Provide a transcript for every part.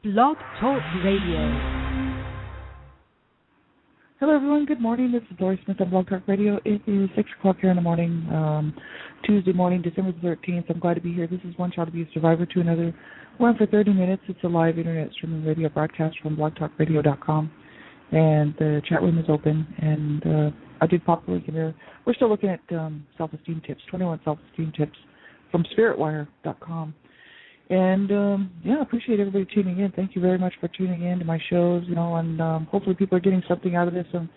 Blog Talk Radio. Hello, everyone. Good morning. This is Doris Smith on Blog Talk Radio. It is 6 o'clock here in the morning, Tuesday morning, December the 13th. I'm glad to be here. This is One Child Abuse Survivor to Another. We're on for 30 minutes. It's a live internet streaming radio broadcast from blogtalkradio.com. And the chat room is open. And I did pop the link in there. We're still looking at self-esteem tips, 21 self-esteem tips from spiritwire.com. And, I appreciate everybody tuning in. Thank you very much for tuning in to my shows, and hopefully people are getting something out of this. I'm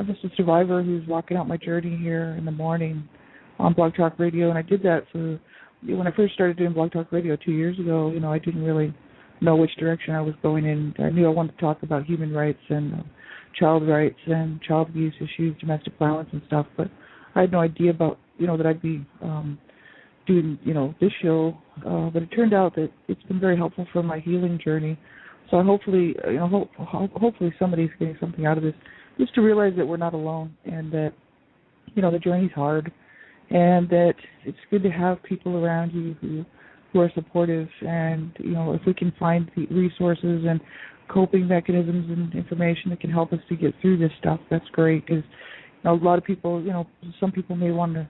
just a survivor who's walking out my journey here in the morning on Blog Talk Radio, and I did that when I first started doing Blog Talk Radio 2 years ago. I didn't really know which direction I was going in. I knew I wanted to talk about human rights and child rights and child abuse issues, domestic violence and stuff, but I had no idea about, that I'd be doing, this show, but it turned out that it's been very helpful for my healing journey. So hopefully, hopefully somebody's getting something out of this, just to realize that we're not alone and that, the journey's hard and that it's good to have people around you who are supportive. And, if we can find the resources and coping mechanisms and information that can help us to get through this stuff, that's great. Because, a lot of people, some people may want to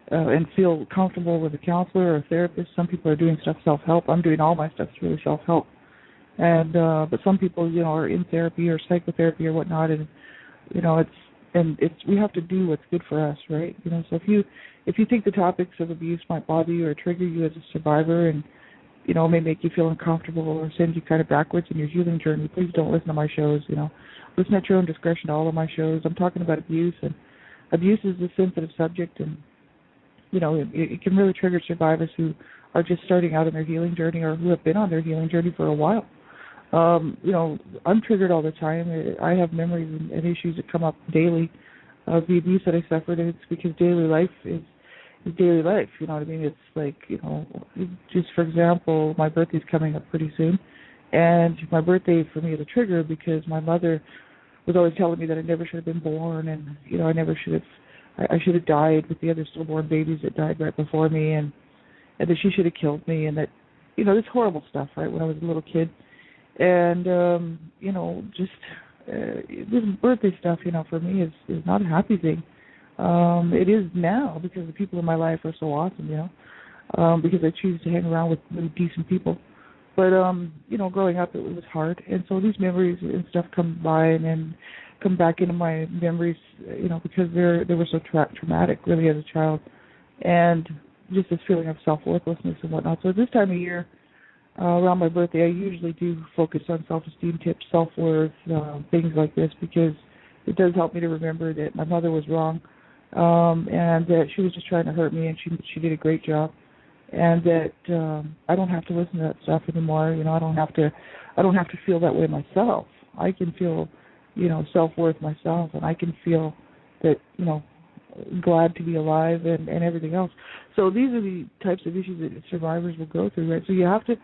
and feel comfortable with a counselor or a therapist. Some people are doing stuff self-help. I'm doing all my stuff really self-help. And but some people, are in therapy or psychotherapy or whatnot, and we have to do what's good for us, right? So if you think the topics of abuse might bother you or trigger you as a survivor, and may make you feel uncomfortable or send you kind of backwards in your healing journey, please don't listen to my shows. Listen at your own discretion to all of my shows. I'm talking about abuse, and abuse is a sensitive subject, and it can really trigger survivors who are just starting out on their healing journey or who have been on their healing journey for a while. I'm triggered all the time. I have memories and issues that come up daily of the abuse that I suffered, and it's because daily life is daily life. You know what I mean? It's like, just for example, my birthday's coming up pretty soon, and my birthday for me is a trigger because my mother was always telling me that I never should have been born, and I should have died with the other stillborn babies that died right before me, and that she should have killed me, and that, this horrible stuff, right, when I was a little kid. And, this birthday stuff, for me is not a happy thing. It is now because the people in my life are so awesome, because I choose to hang around with really decent people. But, growing up, it was hard. And so these memories and stuff come by and then come back into my memories, because they were so traumatic, really, as a child. And just this feeling of self-worthlessness and whatnot. So this time of year, around my birthday, I usually do focus on self-esteem tips, self-worth, things like this, because it does help me to remember that my mother was wrong, and that she was just trying to hurt me, and she did a great job. And that I don't have to listen to that stuff anymore. I don't have to feel that way myself. I can feel, self-worth myself, and I can feel that, glad to be alive and everything else. So these are the types of issues that survivors will go through, right? So you have to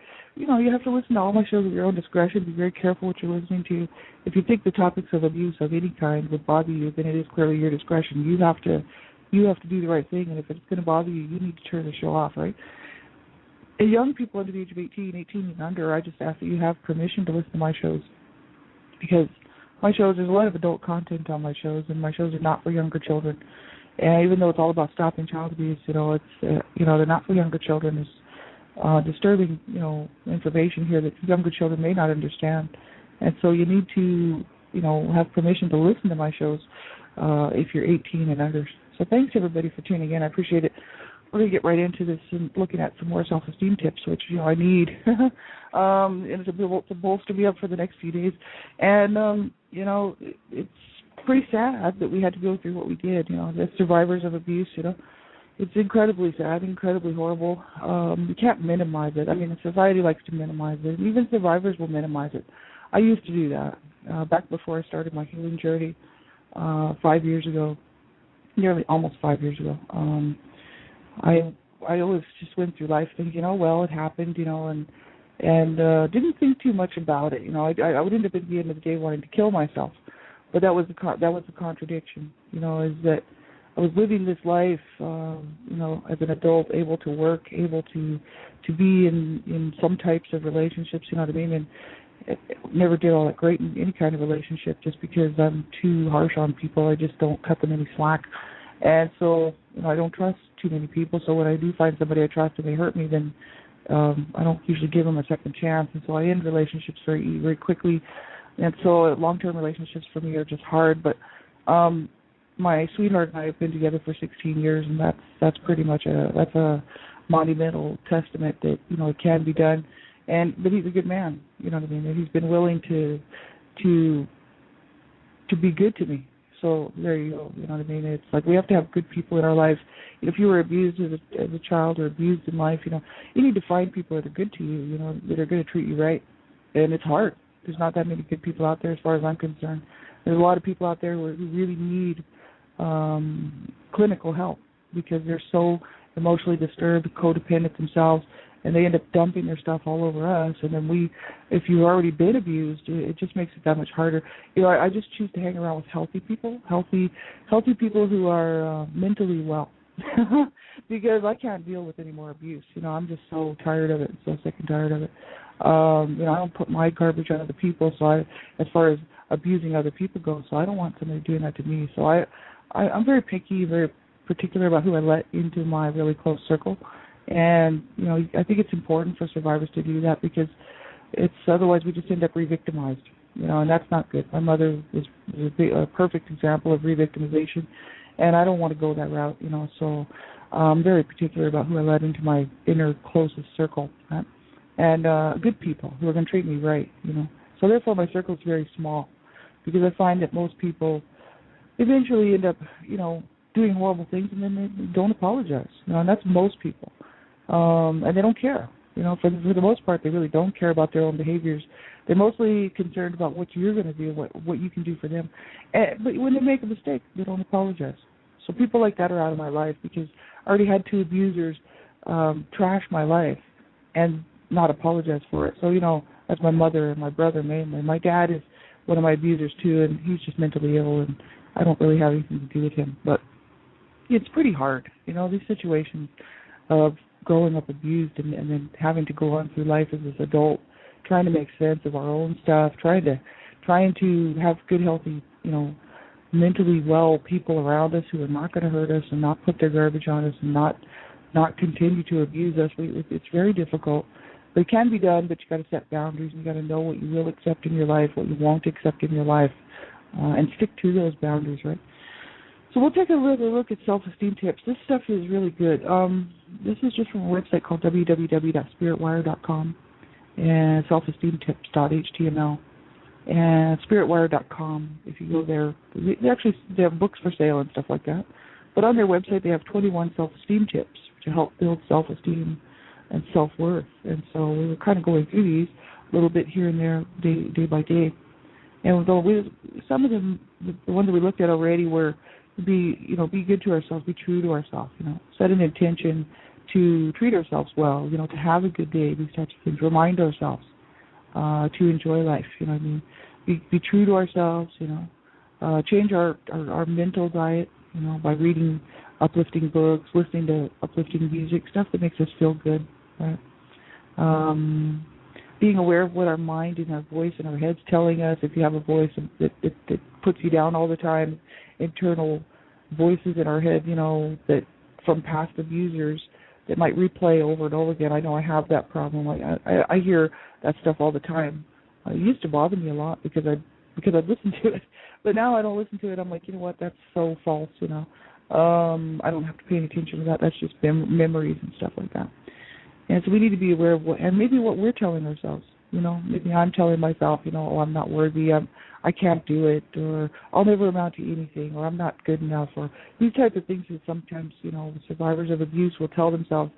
listen to all my shows at your own discretion. Be very careful what you're listening to. If you think the topics of abuse of any kind would bother you, then it is clearly your discretion. You have to do the right thing, and if it's going to bother you, you need to turn the show off, right? And young people under the age of 18 and under, I just ask that you have permission to listen to my shows, because my shows, there's a lot of adult content on my shows, and my shows are not for younger children. And even though it's all about stopping child abuse, it's they're not for younger children. There's disturbing, information here that younger children may not understand. And so you need to, have permission to listen to my shows if you're 18 and under. So thanks, everybody, for tuning in. I appreciate it. We're going to get right into this and looking at some more self-esteem tips, which, I need and to bolster me up for the next few days. And, it's pretty sad that we had to go through what we did, as survivors of abuse, It's incredibly sad, incredibly horrible. You can't minimize it. I mean, society likes to minimize it. Even survivors will minimize it. I used to do that back before I started my healing journey 5 years ago, almost 5 years ago. I always just went through life thinking, it happened, and didn't think too much about it. I would end up at the end of the day wanting to kill myself, but that was the contradiction. Is that I was living this life, as an adult, able to work, able to be in some types of relationships, you know what I mean, never did all that great in any kind of relationship just because I'm too harsh on people. I just don't cut them any slack. And so, I don't trust too many people. So when I do find somebody I trust and they hurt me, then I don't usually give them a second chance. And so I end relationships very, very quickly. And so long-term relationships for me are just hard. But my sweetheart and I have been together for 16 years, and that's pretty much a monumental testament that it can be done. But he's a good man, you know what I mean. And he's been willing to be good to me. So there you go, you know what I mean. It's like we have to have good people in our lives. If you were abused as a child or abused in life, you need to find people that are good to you, that are going to treat you right. And it's hard. There's not that many good people out there, as far as I'm concerned. There's a lot of people out there who really need clinical help because they're so emotionally disturbed, codependent themselves, and they end up dumping their stuff all over us. And then if you've already been abused, it just makes it that much harder. I just choose to hang around with healthy people people who are mentally well, because I can't deal with any more abuse. I'm just so tired of it, so sick and tired of it. I don't put my garbage on other people. So as far as abusing other people goes, so I don't want somebody doing that to me. So I'm very picky, very particular about who I let into my really close circle. And, I think it's important for survivors to do that because otherwise we just end up re-victimized, and that's not good. My mother is a perfect example of re-victimization, and I don't want to go that route, so I'm very particular about who I let into my inner closest circle, right? And good people who are going to treat me right, So therefore my circle is very small because I find that most people eventually end up, doing horrible things and then they don't apologize, and that's most people. And they don't care. For the most part, they really don't care about their own behaviors. They're mostly concerned about what you're going to do, what you can do for them. But when they make a mistake, they don't apologize. So people like that are out of my life because I already had two abusers trash my life and not apologize for it. So, that's my mother and my brother mainly. My dad is one of my abusers too, and he's just mentally ill, and I don't really have anything to do with him. But it's pretty hard, these situations of growing up abused and then having to go on through life as an adult, trying to make sense of our own stuff, trying to have good, healthy, mentally well people around us who are not going to hurt us and not put their garbage on us and not continue to abuse us. It's very difficult, but it can be done. But you got to set boundaries. You got to know what you will accept in your life, what you won't accept in your life, and stick to those boundaries, right? So we'll take a look at self-esteem tips. This stuff is really good. This is just from a website called www.spiritwire.com and self-esteemtips.html and spiritwire.com. If you go there, they have books for sale and stuff like that. But on their website, they have 21 self-esteem tips to help build self-esteem and self-worth. And so we were kind of going through these a little bit here and there, day by day. And some of them, the ones that we looked at already were be good to ourselves, be true to ourselves, set an intention to treat ourselves well, to have a good day, these types of things, remind ourselves to enjoy life, be true to ourselves, change our mental diet, by reading uplifting books, listening to uplifting music, stuff that makes us feel good, right? Being aware of what our mind and our voice and our head's telling us. If you have a voice that puts you down all the time, internal voices in our head, that from past abusers that might replay over and over again. I know I have that problem. I hear that stuff all the time. It used to bother me a lot because I'd listen to it, but now I don't listen to it. I'm like, that's so false. I don't have to pay any attention to that. That's just memories and stuff like that. And so we need to be aware of what we're telling ourselves. Maybe I'm telling myself, oh, I'm not worthy, I can't do it, or I'll never amount to anything, or I'm not good enough, or these types of things that sometimes, survivors of abuse will tell themselves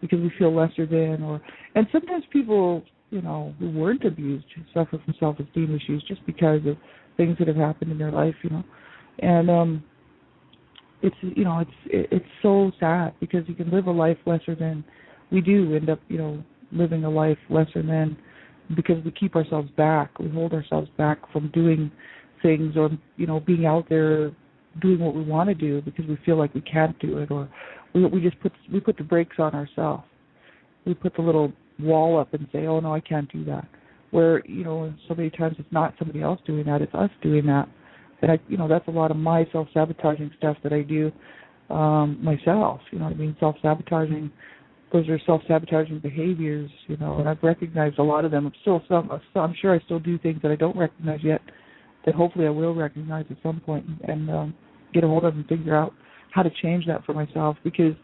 because we feel lesser than, and sometimes people, who weren't abused suffer from self-esteem issues just because of things that have happened in their life, and it's so sad because you can live a life lesser than. We do end up, living a life lesser than because we keep ourselves back. We hold ourselves back from doing things or, being out there doing what we want to do because we feel like we can't do it, or we put the brakes on ourselves. We put the little wall up and say, oh, no, I can't do that. where, so many times it's not somebody else doing that, it's us doing that. And that's a lot of my self-sabotaging stuff that I do myself, self-sabotaging. Those are self-sabotaging behaviors, and I've recognized a lot of them. I'm sure I still do things that I don't recognize yet, that hopefully I will recognize at some point and get a hold of and figure out how to change that for myself, because,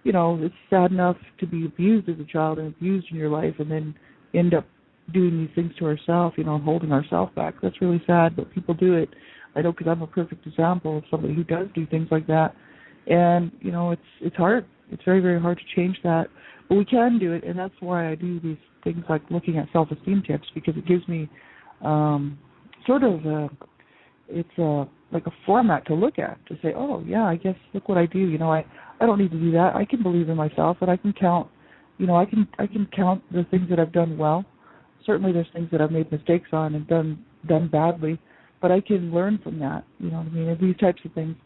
it's sad enough to be abused as a child and abused in your life and then end up doing these things to ourselves, holding ourselves back. That's really sad, but people do it. I know, because I'm a perfect example of somebody who does do things like that. And, it's hard. It's very, very hard to change that. But we can do it, and that's why I do these things like looking at self-esteem tips, because it gives me like a format to look at, to say, oh, yeah, I guess look what I do. I don't need to do that. I can believe in myself, and I can count, I can count the things that I've done well. Certainly there's things that I've made mistakes on and done badly, but I can learn from that, and these types of things.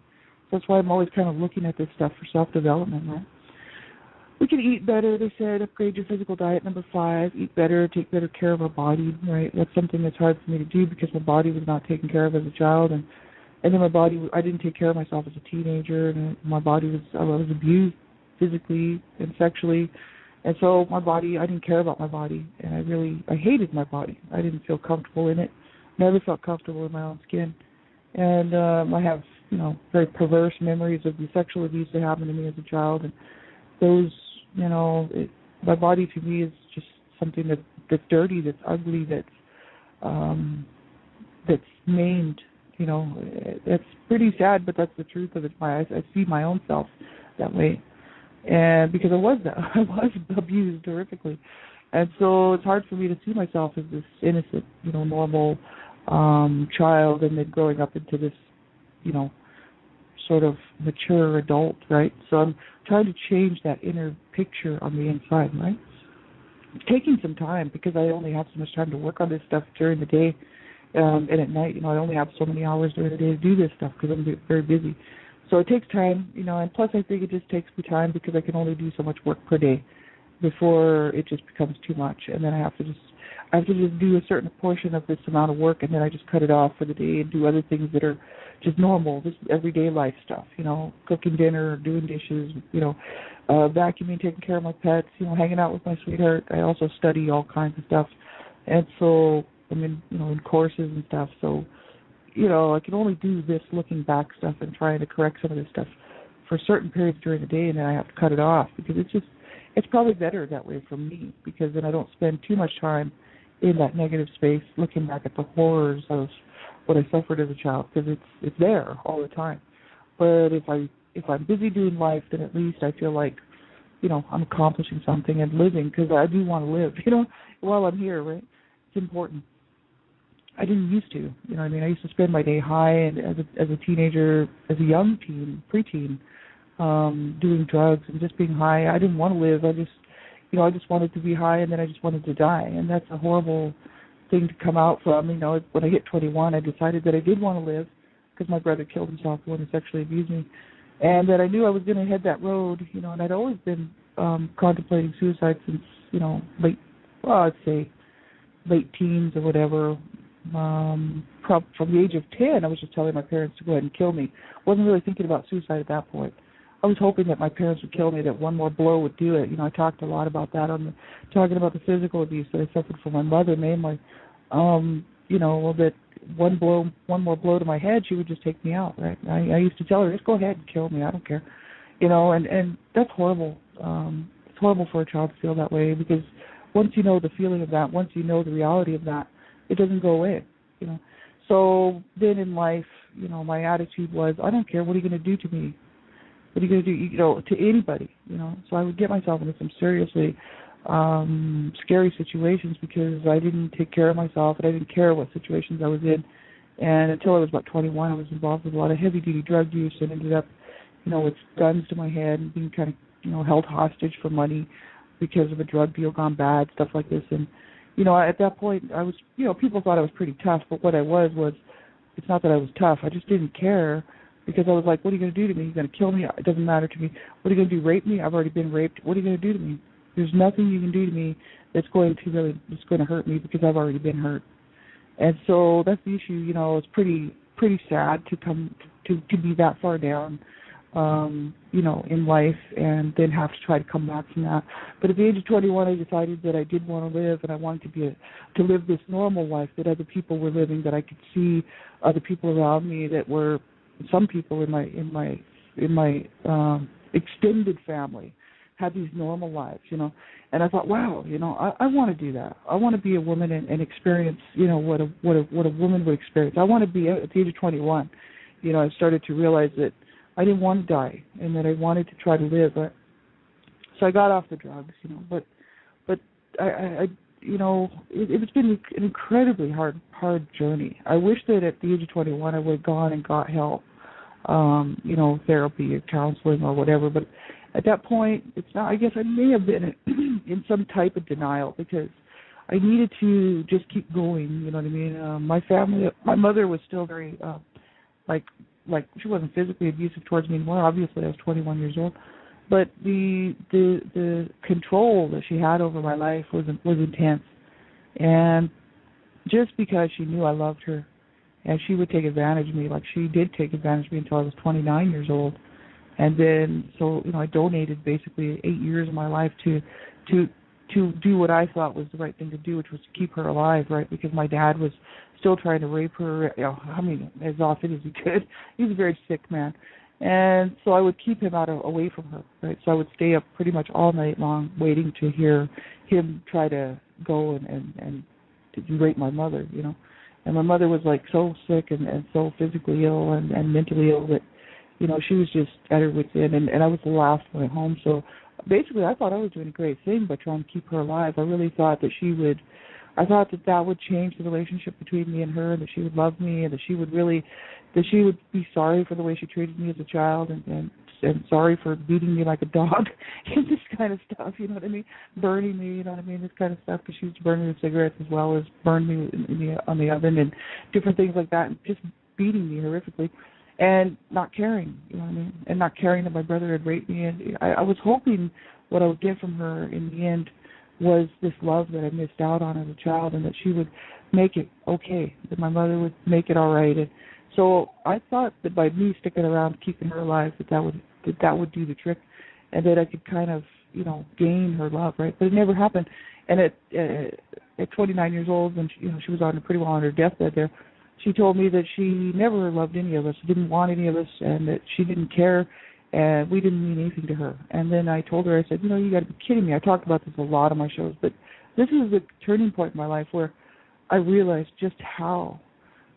So that's why I'm always kind of looking at this stuff for self-development, right? We can eat better, they said, upgrade your physical diet. Number 5, eat better, take better care of our body, right? That's something that's hard for me to do because my body was not taken care of as a child, and then my body, I didn't take care of myself as a teenager, and my body I was abused physically and sexually, and so my body, I didn't care about my body, and I hated my body. I didn't feel comfortable in it, never felt comfortable in my own skin, and I have, very perverse memories of the sexual abuse that happened to me as a child, and those, my body to me is just something that's dirty, that's ugly, that's maimed. It's pretty sad, but that's the truth of it. I see my own self that way, and because I was abused horrifically, and so it's hard for me to see myself as this innocent, normal child, and then growing up into this, sort of mature adult, right? So I'm trying to change that inner picture on the inside, right? It's taking some time because I only have so much time to work on this stuff during the day, and at night, I only have so many hours during the day to do this stuff because I'm very busy. So it takes time, and plus I think it just takes me time because I can only do so much work per day before it just becomes too much, and then I have to just do a certain portion of this amount of work, and then I just cut it off for the day and do other things that are just normal, just everyday life stuff, cooking dinner, doing dishes, vacuuming, taking care of my pets, hanging out with my sweetheart. I also study all kinds of stuff, and so I'm in courses and stuff. So, I can only do this looking back stuff and trying to correct some of this stuff for certain periods during the day, and then I have to cut it off because it's probably better that way for me, because then I don't spend too much time in that negative space looking back at the horrors of what I suffered as a child, because it's there all the time. But if I'm busy doing life, then at least I feel like, I'm accomplishing something and living, because I do want to live, while I'm here, right? It's important. I didn't used to, I used to spend my day high, and as a teenager, as a young teen, preteen, doing drugs and just being high. I didn't want to live. I just wanted to be high, and then I just wanted to die, and that's a horrible thing to come out from. When I hit 21, I decided that I did want to live because my brother killed himself when he sexually abused me, and that I knew I was going to head that road, and I'd always been contemplating suicide since, I'd say late teens or whatever. From the age of 10, I was just telling my parents to go ahead and kill me. Wasn't really thinking about suicide at that point. I was hoping that my parents would kill me, that one more blow would do it. I talked a lot about that talking about the physical abuse that I suffered from my mother mainly. That one more blow to my head, she would just take me out, right? I used to tell her, just go ahead and kill me, I don't care. And that's horrible. It's horrible for a child to feel that way, because once you know the feeling of that, once you know the reality of that, it doesn't go away, So then in life, my attitude was, I don't care, what are you going to do to me? What are you going to do, to anybody, So I would get myself into some seriously scary situations because I didn't take care of myself, and I didn't care what situations I was in. And until I was about 21, I was involved with a lot of heavy-duty drug use and ended up, with guns to my head and being kind of, held hostage for money because of a drug deal gone bad, stuff like this. And, at that point, I was, people thought I was pretty tough, but what I was, it's not that I was tough. I just didn't care, because I was like, what are you going to do to me? You're going to kill me? It doesn't matter to me. What are you going to do, rape me? I've already been raped. What are you going to do to me? There's nothing you can do to me it's going to hurt me because I've already been hurt. And so that's the issue. It's pretty sad to come to be that far down, in life, and then have to try to come back from that. But at the age of 21, I decided that I did want to live, and I wanted to live this normal life that other people were living, that I could see other people around me that were, some people in my extended family had these normal lives, And I thought, wow, I want to do that. I want to be a woman and experience, what a woman would experience. I want to be, at the age of 21, I started to realize that I didn't want to die and that I wanted to try to live. So I got off the drugs, but I it's been an incredibly hard journey. I wish that at the age of 21 I would have gone and got help, therapy or counseling or whatever, but at that point, it's not. I guess I may have been in some type of denial because I needed to just keep going. You know what I mean? My family, my mother was still very, like she wasn't physically abusive towards me anymore. Obviously, I was 21 years old, but the control that she had over my life was intense, and just because she knew I loved her, and she would take advantage of me, like she did take advantage of me until I was 29 years old. And then, so, I donated basically 8 years of my life to do what I thought was the right thing to do, which was to keep her alive, right? Because my dad was still trying to rape her, as often as he could. He was a very sick man. And so I would keep him away from her, right? So I would stay up pretty much all night long waiting to hear him try to go and to rape my mother, And my mother was like so sick and so physically ill and mentally ill that, she was just at her wit's end, and I was the last one at home. So basically, I thought I was doing a great thing by trying to keep her alive. I really thought that I thought that would change the relationship between me and her, and that she would love me, and that she would be sorry for the way she treated me as a child, and sorry for beating me like a dog, and this kind of stuff, you know what I mean? Burning me, you know what I mean? This kind of stuff, because she used to burn me with cigarettes as well as burn me on the oven and different things like that, and just beating me horrifically. And not caring, you know what I mean? And not caring that my brother had raped me. And I was hoping what I would get from her in the end was this love that I missed out on as a child, and that she would make it okay, that my mother would make it all right. And so I thought that by me sticking around, keeping her alive, that would do the trick, and that I could kind of, gain her love, right? But it never happened. And at 29 years old, when she was pretty well on her deathbed there, she told me that she never loved any of us, didn't want any of us, and that she didn't care, and we didn't mean anything to her. And then I told her, I said, you got to be kidding me. I talked about this a lot on my shows, but this is the turning point in my life where I realized just how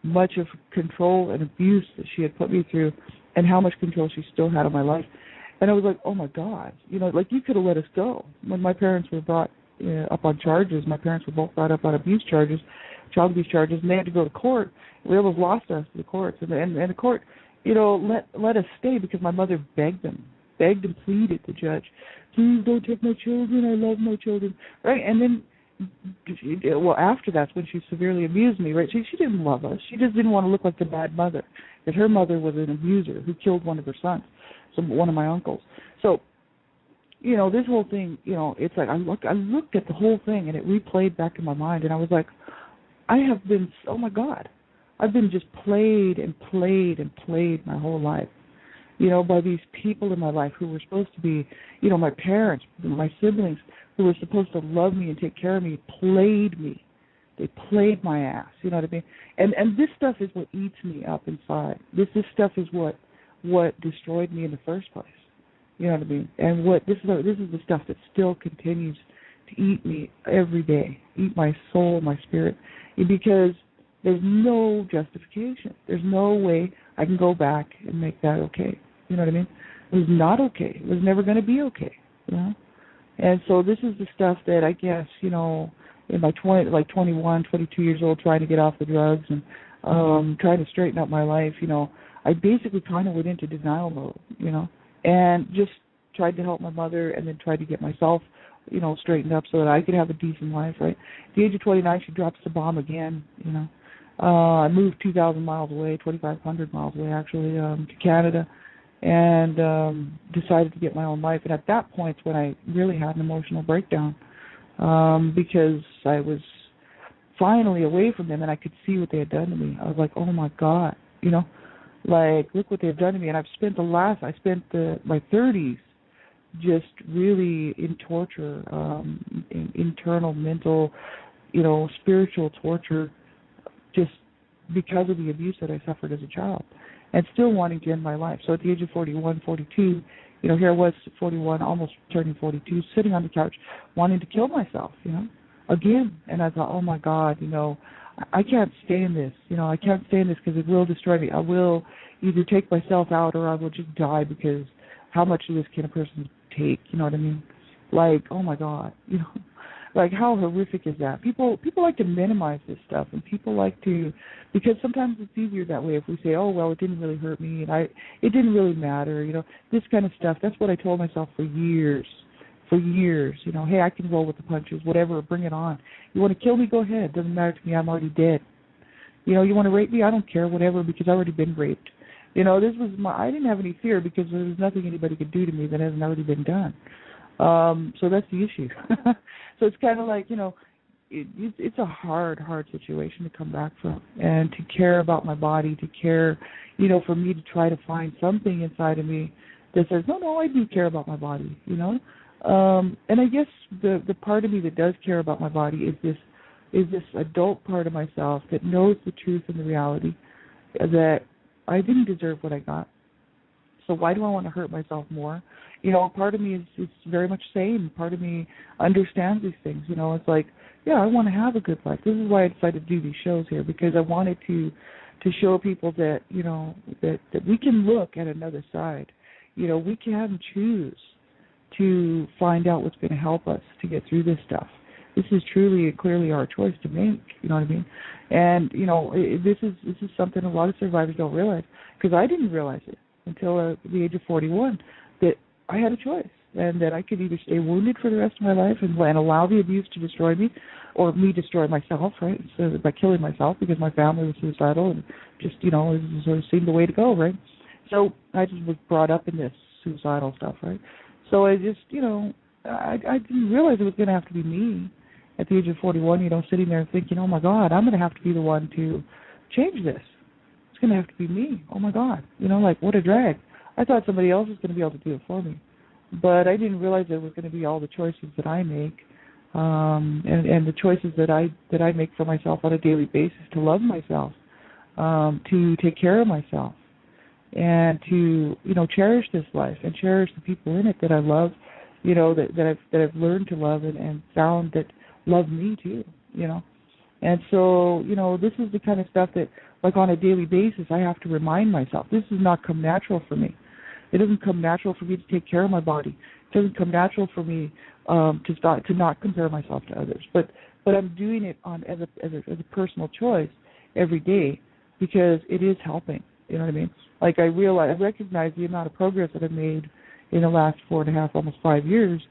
much of control and abuse that she had put me through, and how much control she still had on my life. And I was like, oh my God, like you could have let us go. When my parents were brought up on charges, my parents were both brought up on abuse charges, child abuse charges, and they had to go to court. We almost lost us to the courts, and the court, let us stay because my mother begged and pleaded the judge, please don't take my children, I love my children, right? And then, after that's when she severely abused me, right? She didn't love us. She just didn't want to look like the bad mother, because her mother was an abuser who killed one of her sons, one of my uncles. So, this whole thing, it's like I looked at the whole thing, and it replayed back in my mind, and I was like, I have been, oh my God, I've been just played and played and played my whole life, by these people in my life who were supposed to be, my parents, my siblings, who were supposed to love me and take care of me, played me. They played my ass, you know what I mean? And this stuff is what eats me up inside. This stuff is what destroyed me in the first place, you know what I mean? And this is the stuff that still continues to eat me every day, eat my soul, my spirit, because there's no justification. There's no way I can go back and make that okay. You know what I mean? It was not okay. It was never going to be okay. And so this is the stuff that I guess, in my 21, 22 years old, trying to get off the drugs and trying to straighten up my life, I basically kind of went into denial mode, and just tried to help my mother, and then tried to get myself, straightened up so that I could have a decent life, right? At the age of 29, she drops the bomb again, I moved 2,000 miles away, 2,500 miles away actually, to Canada, and decided to get my own life. And at that point when I really had an emotional breakdown. because I was finally away from them and I could see what they had done to me. I was like, oh my God, like, look what they've done to me. And I spent my 30s just really in torture, in internal, mental, spiritual torture, just because of the abuse that I suffered as a child, and still wanting to end my life. So at the age of 41, 42, here I was, 41, almost turning 42, sitting on the couch, wanting to kill myself, again. And I thought, oh my God, I can't stay in this. I can't stay in this because it will destroy me. I will either take myself out or I will just die, because how much of this can a person take? You know what I mean? Like, oh my God, like how horrific is that? People like to minimize this stuff, and people like to, because sometimes it's easier that way if we say, oh well, it didn't really hurt me, and it didn't really matter, this kind of stuff. That's what I told myself for years. Hey, I can roll with the punches, whatever, bring it on. You want to kill me, go ahead. Doesn't matter to me. I'm already dead. You want to rape me? I don't care, whatever, because I've already been raped. This was I didn't have any fear because there was nothing anybody could do to me that hasn't already been done. So that's the issue. So it's kind of like, it's a hard situation to come back from, and to care about my body, to care, for me to try to find something inside of me that says, no, I do care about my body, And I guess the part of me that does care about my body is this adult part of myself that knows the truth and the reality that I didn't deserve what I got. So why do I want to hurt myself more? Part of me is very much sane. Part of me understands these things. It's like, yeah, I want to have a good life. This is why I decided to do these shows here, because I wanted to show people that, that we can look at another side. We can choose to find out what's going to help us to get through this stuff. This is truly and clearly our choice to make, you know what I mean? And, this is something a lot of survivors don't realize, because I didn't realize it until the age of 41, that I had a choice, and that I could either stay wounded for the rest of my life and allow the abuse to destroy me, or me destroy myself, right, so by killing myself, because my family was suicidal, and just, it sort of seemed the way to go, right? So I just was brought up in this suicidal stuff, right? So I just, I didn't realize it was going to have to be me at the age of 41, sitting there thinking, oh my God, I'm going to have to be the one to change this. It's going to have to be me. Oh my God. Like, what a drag. I thought somebody else was going to be able to do it for me. But I didn't realize it was going to be all the choices that I make, and the choices that I make for myself on a daily basis, to love myself, to take care of myself, and to, cherish this life and cherish the people in it that I love, that I've learned to love and found that love me too, And so, this is the kind of stuff that, like, on a daily basis, I have to remind myself. This does not come natural for me. It doesn't come natural for me to take care of my body. It doesn't come natural for me to not compare myself to others. But I'm doing it as a personal choice every day, because it is helping. You know what I mean? Like, I recognize the amount of progress that I've made in the last 4.5, almost 5 years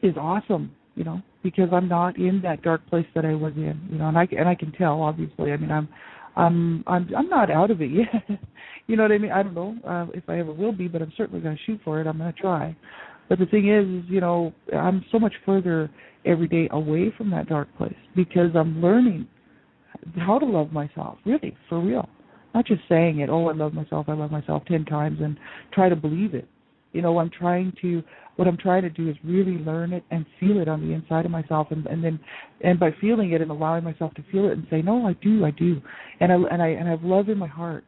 is awesome. Because I'm not in that dark place that I was in. And I can tell, obviously. I mean, I'm not out of it yet. You know what I mean? I don't know if I ever will be, but I'm certainly going to shoot for it. I'm going to try. But the thing is, I'm so much further every day away from that dark place, because I'm learning how to love myself, really, for real. Not just saying it, oh, I love myself 10 times and try to believe it. What I'm trying to do is really learn it and feel it on the inside of myself, and by feeling it and allowing myself to feel it and say, no, I do, and I have love in my heart,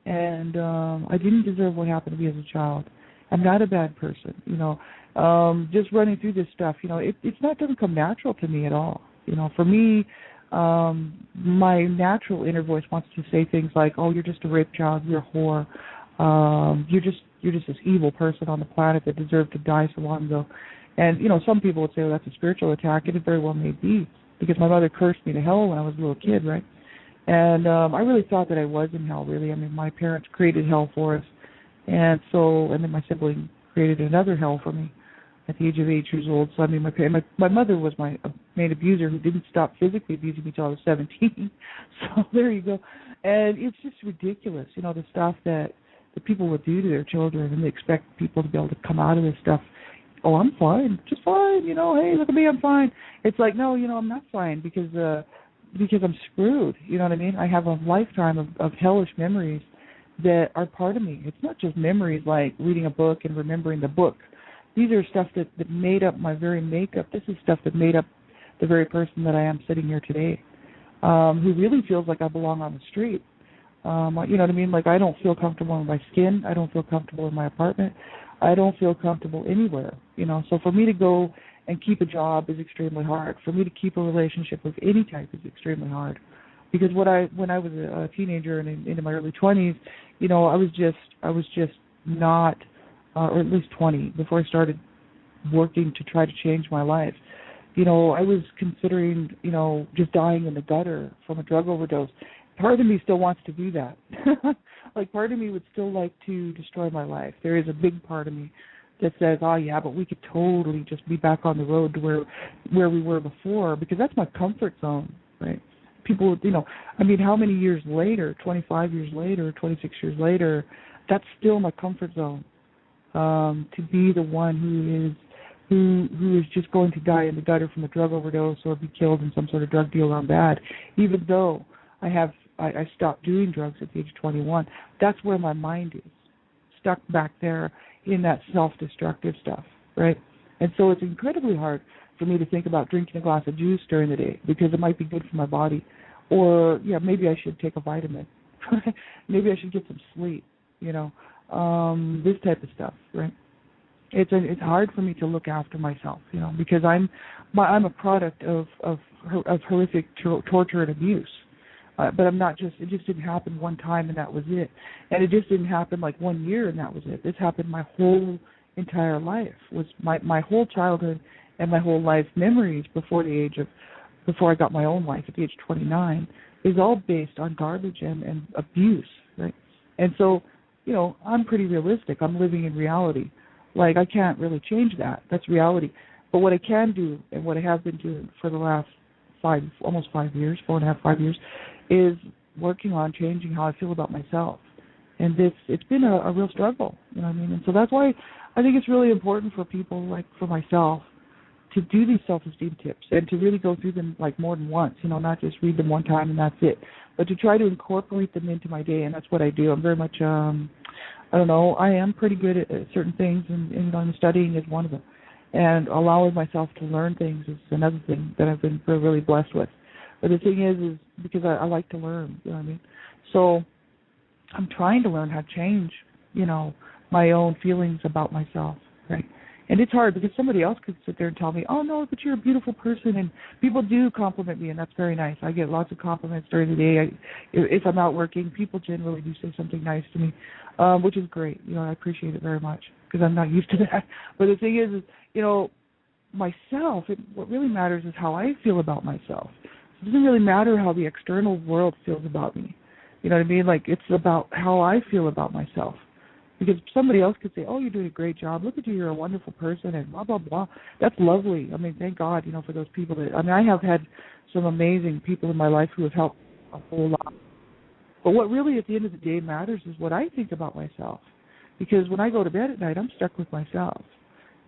and I didn't deserve what happened to me as a child. I'm not a bad person, just running through this stuff, doesn't come natural to me at all. For me, my natural inner voice wants to say things like, oh, you're just a rape child, you're a whore, you're just this evil person on the planet that deserved to die so long ago. And, some people would say, well, that's a spiritual attack, and it very well may be, because my mother cursed me to hell when I was a little kid, right? And I really thought that I was in hell, really. I mean, my parents created hell for us, and then my sibling created another hell for me at the age of 8 years old. So, I mean, my mother was my main abuser, who didn't stop physically abusing me until I was 17. So there you go. And it's just ridiculous, the stuff that people would do to their children, and they expect people to be able to come out of this stuff oh, I'm fine, just fine, hey, look at me, I'm fine. It's like, no, I'm not fine because I'm screwed, you know what I mean? I have a lifetime of hellish memories that are part of me. It's not just memories like reading a book and remembering the book. These are stuff that made up my very makeup. This is stuff that made up the very person that I am sitting here today, who really feels like I belong on the street. You know what I mean? Like, I don't feel comfortable in my skin. I don't feel comfortable in my apartment. I don't feel comfortable anywhere, So for me to go and keep a job is extremely hard. For me to keep a relationship of any type is extremely hard. Because when I was a teenager and into my early 20s, I was just not, or at least 20, before I started working to try to change my life. I was considering, just dying in the gutter from a drug overdose. Part of me still wants to do that. Like, part of me would still like to destroy my life. There is a big part of me that says, oh, yeah, but we could totally just be back on the road to where we were before, because that's my comfort zone, right? People, how many years later, 25 years later, 26 years later, that's still my comfort zone, to be the one who is just going to die in the gutter from a drug overdose or be killed in some sort of drug deal gone bad, even though I stopped doing drugs at the age of 21. That's where my mind is, stuck back there in that self-destructive stuff, right? And so it's incredibly hard for me to think about drinking a glass of juice during the day because it might be good for my body. Or, maybe I should take a vitamin. Maybe I should get some sleep, this type of stuff, right? It's hard for me to look after myself, because I'm a product of horrific torture and abuse. But I'm not it just didn't happen one time and that was it. And it just didn't happen like 1 year and that was it. This happened my whole entire life, was my whole childhood and my whole life memories before I got my own life at the age of 29 is all based on garbage and abuse, right? And so, I'm pretty realistic. I'm living in reality. Like, I can't really change that. That's reality. But what I can do, and what I have been doing for the last almost 5 years, 4.5, 5 years, is working on changing how I feel about myself. And it's been a real struggle, And so that's why I think it's really important for people, like for myself, to do these self-esteem tips and to really go through them like more than once, not just read them one time and that's it, but to try to incorporate them into my day. And that's what I do. I'm very much, I am pretty good at certain things, and studying is one of them. And allowing myself to learn things is another thing that I've been really blessed with. But the thing is because I like to learn, So I'm trying to learn how to change, my own feelings about myself, right? And it's hard because somebody else could sit there and tell me, oh, no, but you're a beautiful person. And people do compliment me, and that's very nice. I get lots of compliments during the day. If I'm out working, people generally do say something nice to me, which is great. I appreciate it very much because I'm not used to that. But the thing is myself, what really matters is how I feel about myself. It doesn't really matter how the external world feels about me. You know what I mean? Like, it's about how I feel about myself. Because somebody else could say, oh, you're doing a great job. Look at you. You're a wonderful person and blah, blah, blah. That's lovely. Thank God, for those people I have had some amazing people in my life who have helped a whole lot. But what really at the end of the day matters is what I think about myself. Because when I go to bed at night, I'm stuck with myself.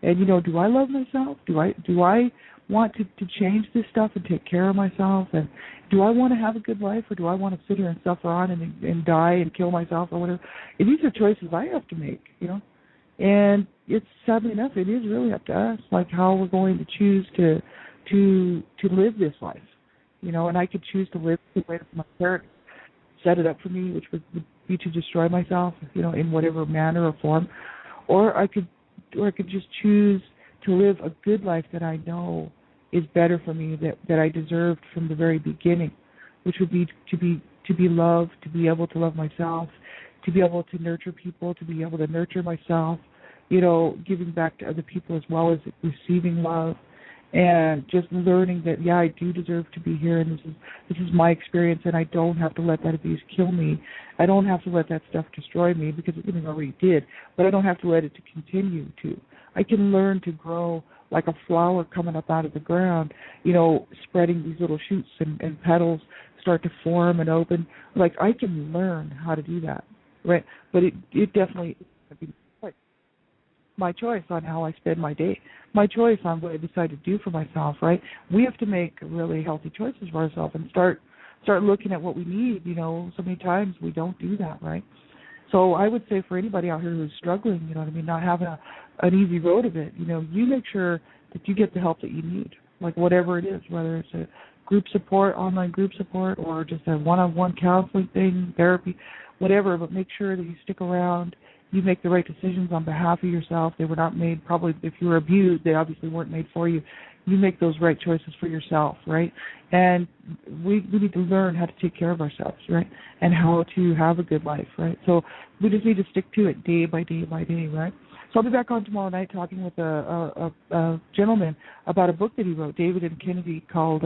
And, do I love myself? Do I want to change this stuff and take care of myself? And do I want to have a good life, or do I want to sit here and suffer on and die and kill myself or whatever? And these are choices I have to make, And it's, sadly enough, it is really up to us, like how we're going to choose to live this life, And I could choose to live the way that my parents set it up for me, which would be to destroy myself, in whatever manner or form, or I could just choose to live a good life that I know is better for me, that I deserved from the very beginning, which would be to be loved, to be able to love myself, to be able to nurture people, to be able to nurture myself, giving back to other people as well as receiving love, and just learning that, yeah, I do deserve to be here, and this is my experience, and I don't have to let that abuse kill me. I don't have to let that stuff destroy me, because it already did, but I don't have to let it to continue to. I can learn to grow like a flower coming up out of the ground, spreading these little shoots and petals start to form and open. Like, I can learn how to do that, right? But it definitely, my choice on how I spend my day, my choice on what I decide to do for myself, right? We have to make really healthy choices for ourselves and start looking at what we need. So many times we don't do that, right? So I would say for anybody out here who's struggling, not having an easy road of it, you make sure that you get the help that you need, like whatever it is, whether it's a group support, online group support, or just a one-on-one counseling thing, therapy, whatever, but make sure that you stick around. You make the right decisions on behalf of yourself. They were not made, probably if you were abused, they obviously weren't made for you. You make those right choices for yourself, right? And we need to learn how to take care of ourselves, right? And how to have a good life, right? So we just need to stick to it day by day by day, right? So I'll be back on tomorrow night talking with a gentleman about a book that he wrote, David and Kennedy, called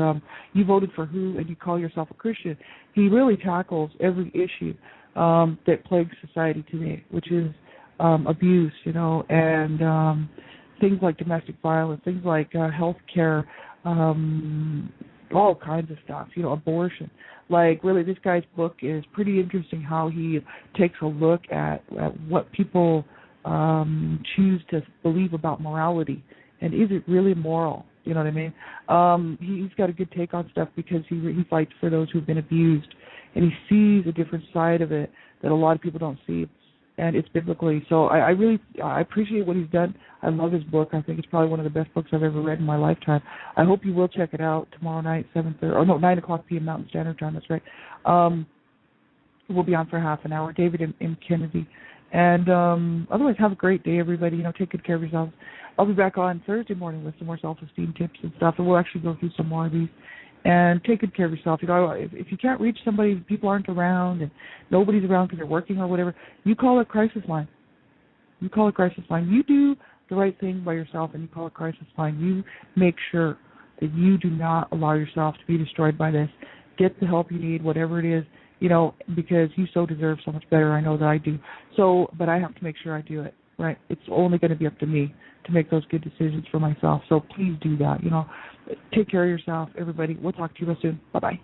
You Voted for Who and You Call Yourself a Christian. He really tackles every issue that plagues society today, which is abuse, and things like domestic violence, things like health care, all kinds of stuff, abortion. Like, really, this guy's book is pretty interesting, how he takes a look at what people choose to believe about morality, and is it really moral? You know what I mean? He's got a good take on stuff because he fights for those who've been abused, and he sees a different side of it that a lot of people don't see, and it's biblically. So I appreciate what he's done. I love his book. I think it's probably one of the best books I've ever read in my lifetime. I hope you will check it out tomorrow night, 9 o'clock p.m. Mountain Standard Time. That's right. We'll be on for half an hour. David and Kennedy. And otherwise, have a great day, everybody. Take good care of yourselves. I'll be back on Thursday morning with some more self-esteem tips and stuff, and we'll actually go through some more of these. And take good care of yourself. If you can't reach somebody, people aren't around, and nobody's around because they're working or whatever, you call a crisis line. You call a crisis line. You do the right thing by yourself, and you call a crisis line. You make sure that you do not allow yourself to be destroyed by this. Get the help you need, whatever it is, because you so deserve so much better. I know that I do. So, but I have to make sure I do it, right? It's only going to be up to me to make those good decisions for myself. So please do that. Take care of yourself, everybody. We'll talk to you real soon. Bye-bye.